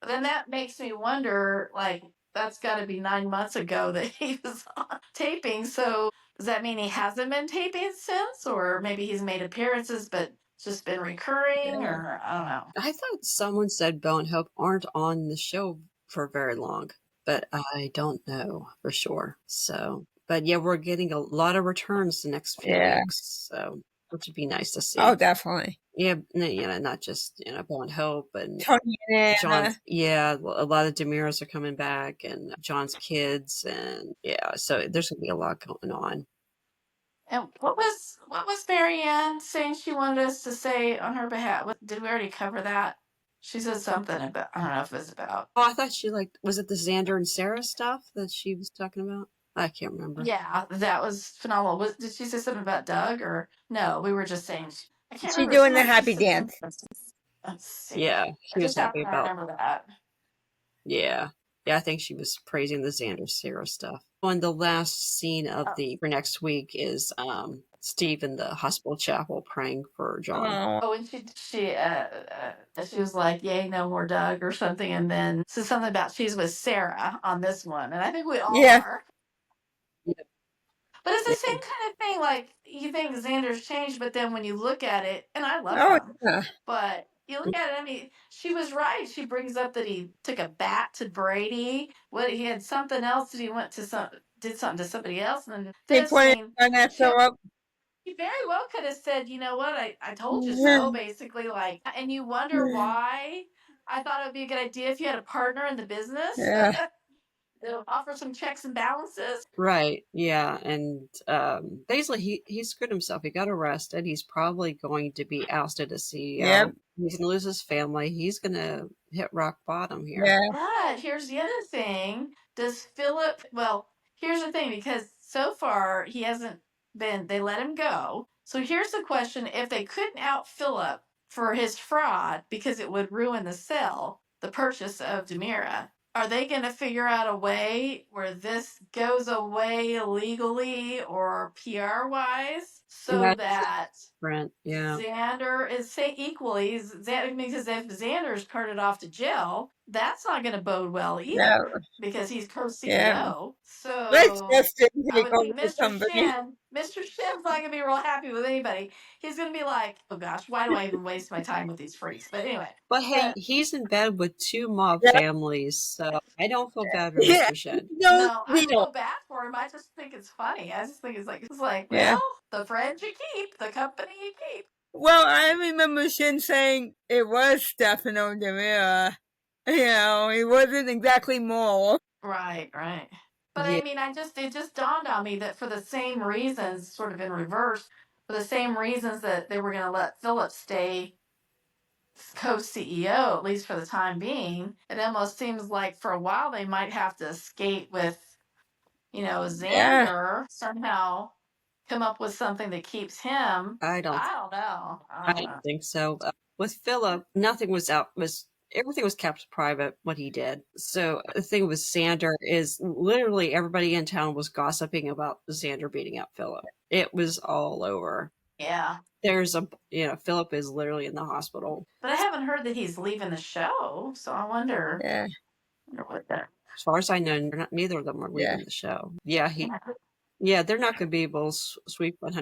Then that makes me wonder, like, that's got to be 9 months ago that he was on taping. So does that mean he hasn't been taping since? Or maybe he's made appearances, but just been recurring? Yeah. Or I don't know. I thought someone said Bo and Hope aren't on the show for very long, but I don't know for sure. So, but yeah, we're getting a lot of returns the next few Yeah. weeks, so which would be nice to see. Oh, definitely. Yeah, not just Bo and Hope and Tony and Anna. John's. Yeah, a lot of Demiras are coming back, and John's kids, and yeah, so there's gonna be a lot going on. And what was Marianne saying she wanted us to say on her behalf? Did we already cover that? She said something about, I don't know if it was about. Oh, I thought she was it the Xander and Sarah stuff that she was talking about? I can't remember. Yeah, that was phenomenal. Did she say something about Doug or no? We were just saying. I can't She's remember. doing the Somebody- she happy said dance. something. Let's see. Yeah, I she was just happen happy to about. remember that. Yeah, I think she was praising the Xander Sarah stuff. And the last scene of for next week is Steve in the hospital chapel praying for John. Oh, and she was like, "Yay, no more Doug" or something, and then said something about she's with Sarah on this one, and I think we all Yeah. are. Yeah. But it's the Yeah. same kind of thing. Like you think Xander's changed, but then when you look at it, and I love Oh, him, yeah. but you look at it. I mean, she was right. She brings up that he took a bat to Brady. What he had something else that he went to did something to somebody else, and He this pointed scene. on that Philip. He very well could have said, you know what, I told you so, basically, like, and you wonder why. I thought it would be a good idea if you had a partner in the business. Yeah. It'll offer some checks and balances. Right. Yeah. And basically, he screwed himself. He got arrested. He's probably going to be ousted as CEO. Yep. He's going to lose his family. He's going to hit rock bottom here. Yeah. But here's the other thing. Here's the thing, because so far he hasn't they let him go. So here's the question. If they couldn't out Philip for his fraud because it would ruin the purchase of Demira, are they going to figure out a way where this goes away legally or PR wise so that different. Yeah. Xander is equally because if Xander's carted off to jail, that's not going to bode well either because he's co-CEO. Yeah. So Let's just I take would over think the company. Mr. Shen's not going to be real happy with anybody. He's going to be like, oh gosh, why do I even waste my time with these freaks? But anyway. But hey, he's in bed with 2 mob families, so I don't feel bad for Yeah. Mr. Shen. No, I don't feel bad for him. I just think it's funny. I just think it's like, well, the friends you keep, the company you keep. Well, I remember Shin saying it was Stefano de Vera. You know, he wasn't exactly moral. Right. But yeah. I mean, it just dawned on me that for the same reasons, sort of in reverse, for the same reasons that they were going to let Philip stay co-CEO, at least for the time being, it almost seems like for a while they might have to skate with, Xander somehow come up with something that keeps him. I don't know. I don't think so. With Philip, nothing was out. Everything was kept private what he did. So the thing with Xander is literally everybody in town was gossiping about Xander beating up Philip. It was all over. Yeah. There's Philip is literally in the hospital. But I haven't heard that he's leaving the show, so I wonder. Yeah. What that. As far as I know, neither of them are leaving the show. Yeah, they're not going to be able to sweep what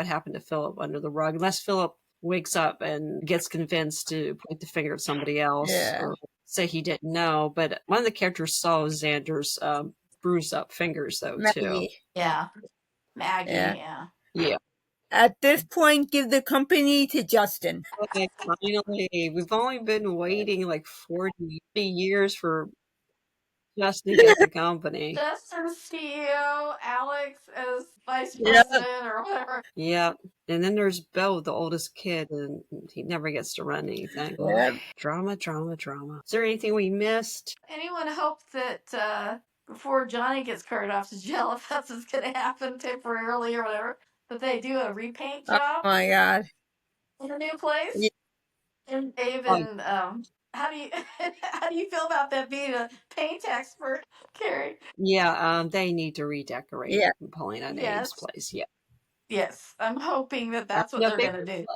happened to Philip under the rug unless Philip wakes up and gets convinced to point the finger at somebody else or say he didn't know. But one of the characters saw Xander's bruised up fingers, though, too. Yeah. Maggie, yeah. At this point, give the company to Justin. Okay, finally, we've only been waiting like 40 years for Justin to get the company. Justin CEO, Alex as vice president or whatever. Yeah. And then there's Belle, the oldest kid, and he never gets to run anything. Drama. Is there anything we missed? Anyone hope that before Johnny gets carted off to jail, if that's what's going to happen temporarily or whatever, that they do a repaint job? Oh my God! In a new place. Yeah. And Dave and how do you feel about that being a paint expert, Carrie? Yeah, they need to redecorate Paulina and Dave's place. Yeah. Yes, I'm hoping that that's what they're going to do.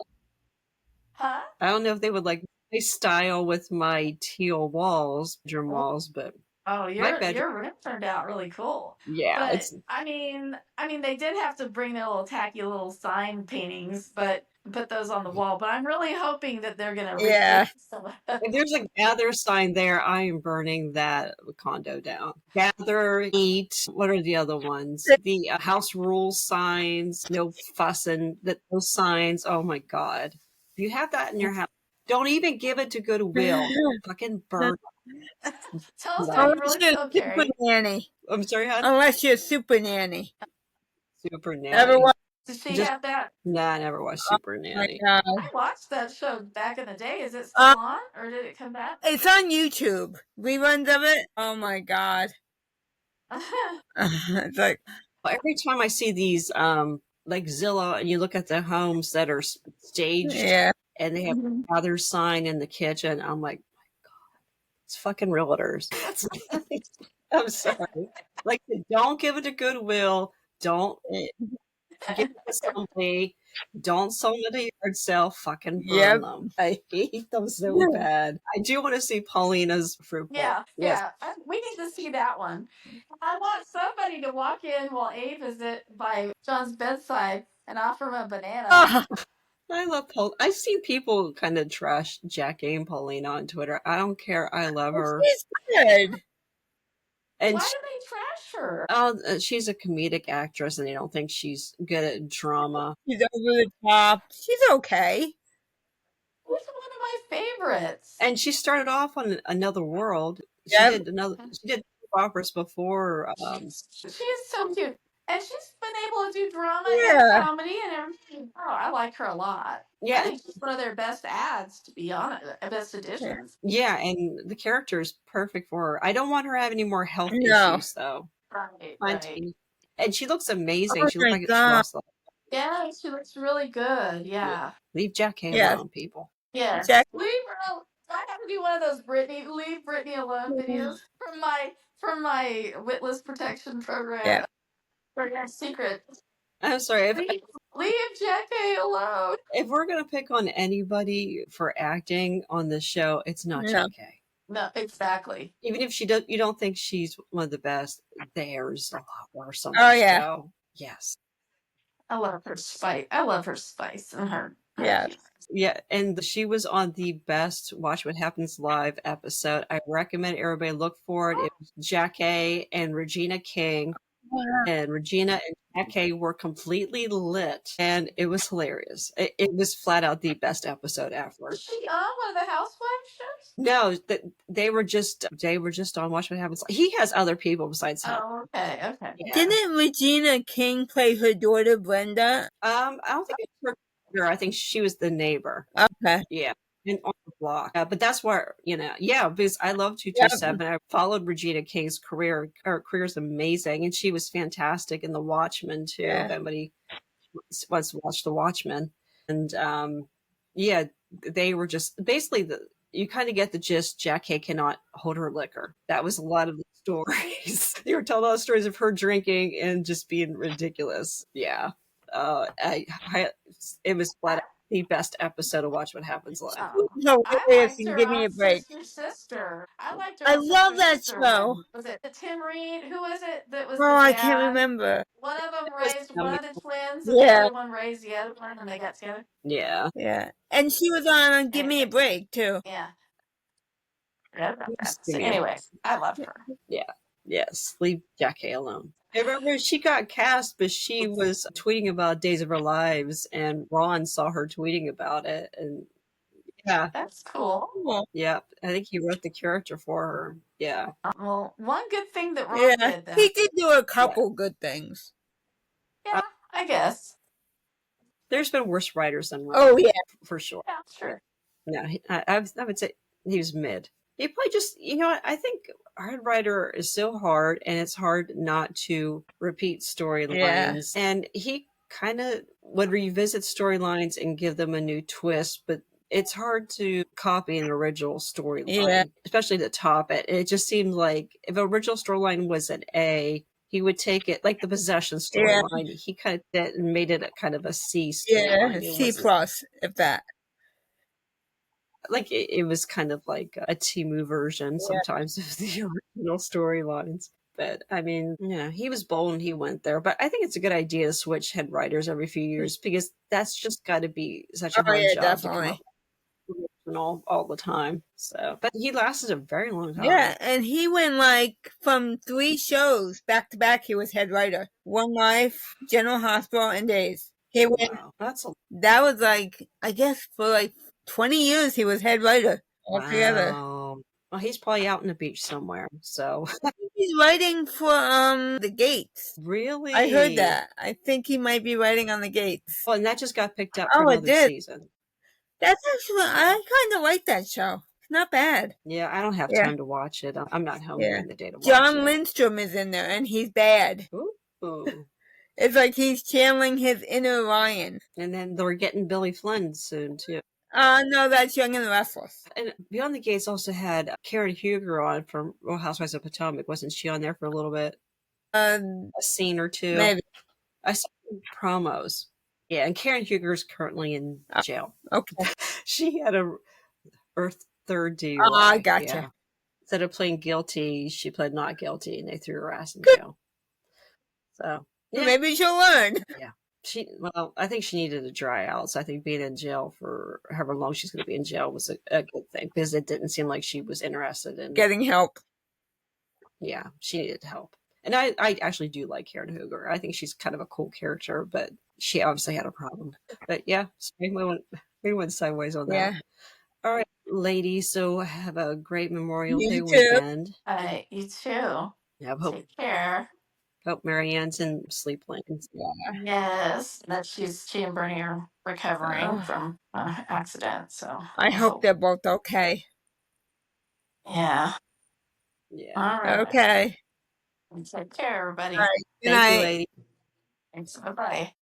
Huh? I don't know if they would like my style with my teal walls, bedroom walls, but your room turned out really cool. Yeah, but I mean, they did have to bring their little tacky little sign paintings, but put those on the wall. But I'm really hoping that they're gonna if there's a gather sign there, I am burning that condo down. Gather, eat. What are the other ones? The house rules signs. No fussing. Those signs. Oh my God! If you have that in your house, don't even give it to Goodwill. Fucking burn. Tell us how you really feel, Carrie. Nanny. I'm sorry, hon? Unless you're Super Nanny. Super Nanny. Did she have that? Nah, I never watched Super Nanny. I watched that show back in the day. Is it still on, or did it come back? It's on YouTube. Reruns of it. Oh my God! It's like every time I see these, like Zillow, and you look at the homes that are staged, and they have another sign in the kitchen. I'm like, my God, it's fucking realtors. I'm sorry. Like, don't give it to Goodwill. Don't give it to somebody. Don't sell them at a yard sale. Fucking burn them. I hate them so bad. I do want to see Paulina's fruit bowl. Yeah. We need to see that one. I want somebody to walk in while Abe is by John's bedside and offer him a banana. I love Paul. I've seen people kind of trash Jackie and Paulina on Twitter. I don't care. I love her. She's good. And why do they trash her? Oh, she's a comedic actress, and they don't think she's good at drama. She's over the top. She's okay. She's one of my favorites. And she started off on Another World. She did operas before. She's so cute. And she's been able to do drama and comedy and everything. Oh, I like her a lot. Yeah. I think she's one of their best ads, to be honest. Best additions. Yeah, and the character is perfect for her. I don't want her to have any more health issues, though. Right. And she looks amazing. She looks like she lost life. Yeah, she looks really good. Yeah. Leave Jack alone, people. Yeah. Leave her alone. I have to do one of those leave Brittany alone videos from my Witless protection program. For your secret. I'm sorry. Leave Jackie alone. If we're gonna pick on anybody for acting on this show, it's not No. Jackie. No, exactly. Even if you don't think she's one of the best, there's a lot worse on Oh, the yeah. show. Yes. I love her spice. I love her spice and her. Yeah. Yeah, and she was on the best Watch What Happens Live episode. I recommend everybody look for it. It was Jackie and Regina King. And Regina and Jackie were completely lit, and it was hilarious. It was flat out the best episode ever. Was she on one of the Housewives shows? No, they were just on Watch What Happens. He has other people besides him. Oh, okay, okay. Yeah. Didn't Regina King play her daughter Brenda? I don't think it's her daughter. I think she was the neighbor. Okay. Yeah. And on the block. But that's where, because I love 227. I followed Regina King's career. Her career's amazing. And she was fantastic in The Watchmen, too. Yeah. If anybody wants to watch The Watchmen. And they were just basically you kind of get the gist. Jackie cannot hold her liquor. That was a lot of the stories. They were telling a lot of stories of her drinking and just being ridiculous. Yeah. It was flat out the best episode of Watch What Happens Live. No, I if liked you her give me on a break. Sister. I liked her. I on love Sister that Sister show. when- was it Tim Reed? Who was it that was Oh, the I dad? can't remember. One of them was raised one of the twins, and Yeah. the other one raised the other one, and they got together. Yeah. Yeah. And she was on Give Me a Break, too. Yeah. So anyway, I love her. Yeah. Yes. Leave Jackie alone. I remember she got cast, but she was tweeting about Days of Our Lives, and Ron saw her tweeting about it. And yeah. That's cool. Yeah. I think he wrote the character for her. Yeah. Well, one good thing that Ron Yeah. did, then. He did do a couple good things. Yeah, I guess. There's been worse writers than Ron. Oh, yeah. For sure. Yeah, sure. No, I would say he was mid. He probably just, I think hard writer is so hard, and it's hard not to repeat storylines. Yeah. And he kind of would revisit storylines and give them a new twist, but it's hard to copy an original storyline, especially to top it. It just seemed like if an original storyline was an A, he would take it like the possession storyline. Yeah. He kind of did and made it a kind of a C storyline. Yeah, C plus, if that. Like it was kind of like a Temu version sometimes of the original storylines. But I mean, he was bold and he went there. But I think it's a good idea to switch head writers every few years because that's just got to be such a hard job definitely. to come up with all the time. So, but he lasted a very long time. Yeah, and he went from 3 shows back to back. He was head writer: One Life, General Hospital, and Days. He went. Wow, that was I guess for 20 years he was head writer altogether. Wow. Well, he's probably out on the beach somewhere. So he's writing for The Gates. Really? I heard that. I think he might be writing on The Gates. Well, and that just got picked up for another season. That's actually I kind of like that show. It's not bad. Yeah, I don't have time to watch it. I'm not home during the day to watch John it. Lindstrom is in there, and he's bad. Ooh. It's like he's channeling his inner Ryan. And then they're getting Billy Flynn soon, too. No, that's Young and the Restless. And Beyond the Gates also had Karen Huger on from Real Housewives of Potomac. Wasn't she on there for a little bit? A scene or two. Maybe. I saw promos. Yeah, and Karen Huger is currently in jail. Okay. She had her third DUI. Oh, I gotcha. Yeah. Instead of playing guilty, she pled not guilty, and they threw her ass in jail. So maybe she'll learn. Yeah. I think she needed to dry out. So I think being in jail for however long she's going to be in jail was a good thing because it didn't seem like she was interested in getting help. Yeah, she needed help. And I actually do like Karen Huger. I think she's kind of a cool character, but she obviously had a problem. But yeah, so we went sideways on that. Yeah. All right, ladies. So have a great Memorial Day weekend. You too. Yeah, take care. Hope Marianne's in sleep lanes. Yeah. Yes, that she and Bernie are recovering from accident. So I hope they're both okay. Yeah. Yeah. All right. Okay. Take care, everybody. All right. Thank you, lady. Thanks. Bye-bye.